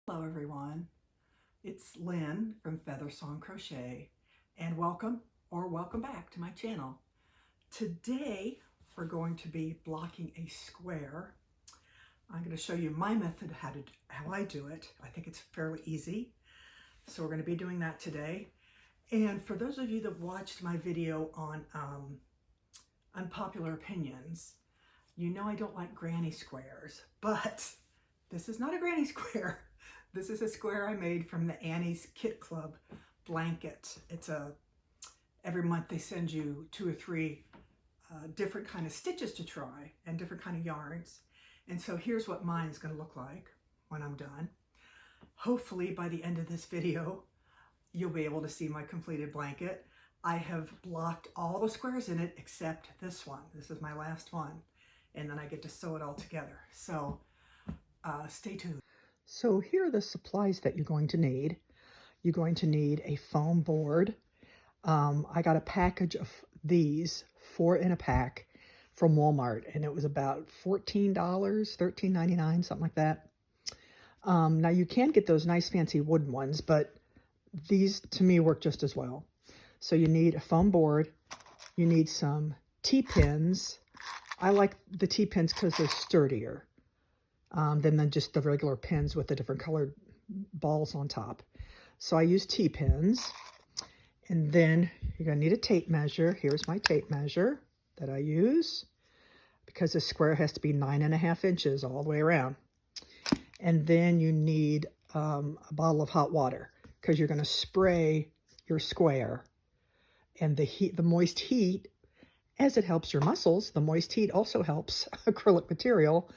Hello everyone, it's Lynn from Feather Song Crochet and welcome back to my channel. Today we're going to be blocking a square. I'm going to show you my method how I do it. I think it's fairly easy. So we're going to be doing that today. And for those of you that watched my video on unpopular opinions, you know I don't like granny squares, but this is not a granny square. This is a square I made from the Annie's Kit Club blanket. Every month they send you 2 or 3 different kind of stitches to try and different kind of yarns. And so here's what mine's going to look like when I'm done. Hopefully by the end of this video, you'll be able to see my completed blanket. I have blocked all the squares in it except this one. This is my last one. And then I get to sew it all together. So stay tuned. So here are the supplies that you're going to need. You're going to need a foam board. I got a package of these, 4 in a pack from Walmart, and it was about $14, $13.99, something like that. Now you can get those nice fancy wooden ones, but these to me work just as well. So you need a foam board. You need some T-pins. I like the T-pins because they're sturdier than just the regular pins with the different colored balls on top. So I use T-pins. And then you're going to need a tape measure. Here's my tape measure that I use because the square has to be 9.5 inches all the way around. And then you need a bottle of hot water because you're going to spray your square. And the moist heat, as it helps your muscles, the moist heat also helps acrylic material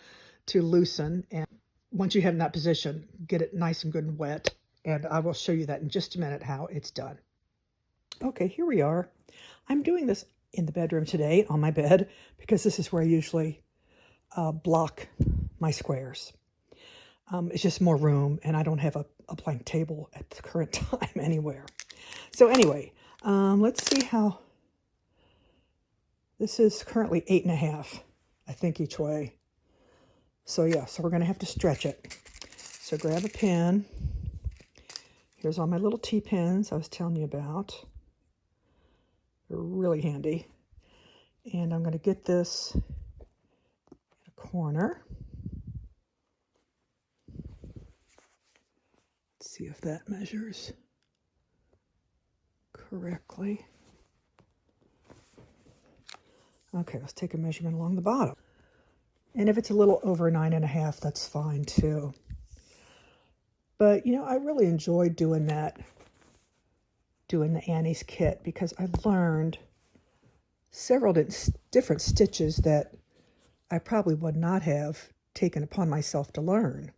to loosen. And once you have in that position, get it nice and good and wet. And I will show you that in just a minute how it's done. Okay, here we are. I'm doing this in the bedroom today on my bed because this is where I usually block my squares. It's just more room and I don't have a blank table at the current time anywhere. So anyway, let's see how this is currently 8.5, I think, each way. So yeah, so we're going to have to stretch it. So grab a pin. Here's all my little T-pins I was telling you about. They're really handy. And I'm going to get this in a corner. Let's see if that measures correctly. Okay, let's take a measurement along the bottom. And if it's a little over 9.5, that's fine too. But, you know, I really enjoyed doing that, doing the Annie's kit, because I learned several different stitches that I probably would not have taken upon myself to learn.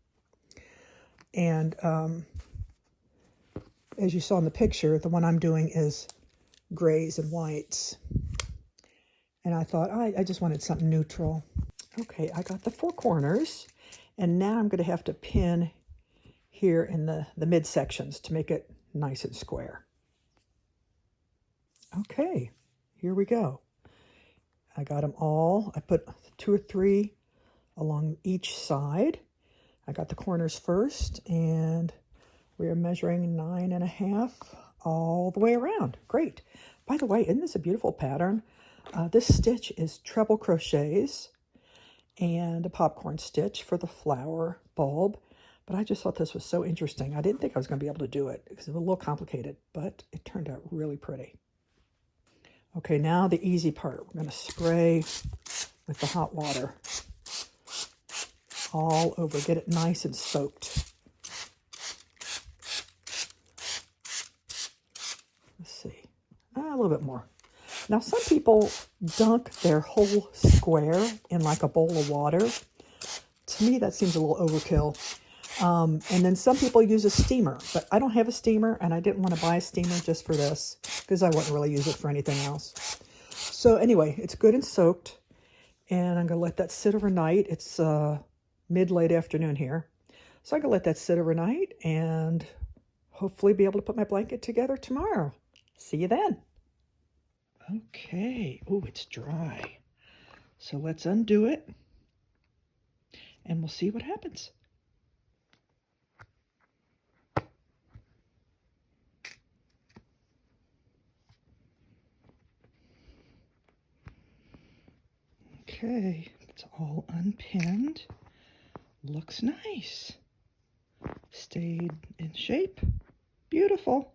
And as you saw in the picture, the one I'm doing is grays and whites. And I thought, I just wanted something neutral. Okay, I got the 4 corners, and now I'm going to have to pin here in the midsections to make it nice and square. Okay, here we go. I got them all. I put 2 or 3 along each side. I got the corners first, and we are measuring 9.5 all the way around. Great. By the way, isn't this a beautiful pattern? This stitch is treble crochets and a popcorn stitch for the flower bulb. But I just thought this was so interesting. I didn't think I was going to be able to do it because it was a little complicated, but it turned out really pretty. Okay, now the easy part. We're going to spray with the hot water all over. Get it nice and soaked. Let's see. A little bit more. Now, some people dunk their whole square in like a bowl of water. To me, that seems a little overkill. And then some people use a steamer, but I don't have a steamer, and I didn't want to buy a steamer just for this because I wouldn't really use it for anything else. So anyway, it's good and soaked, and I'm going to let that sit overnight. It's mid-late afternoon here. So I'm going to let that sit overnight and hopefully be able to put my blanket together tomorrow. See you then. Okay. Oh, it's dry. So let's undo it, and we'll see what happens. Okay, it's all unpinned. Looks nice. Stayed in shape. Beautiful.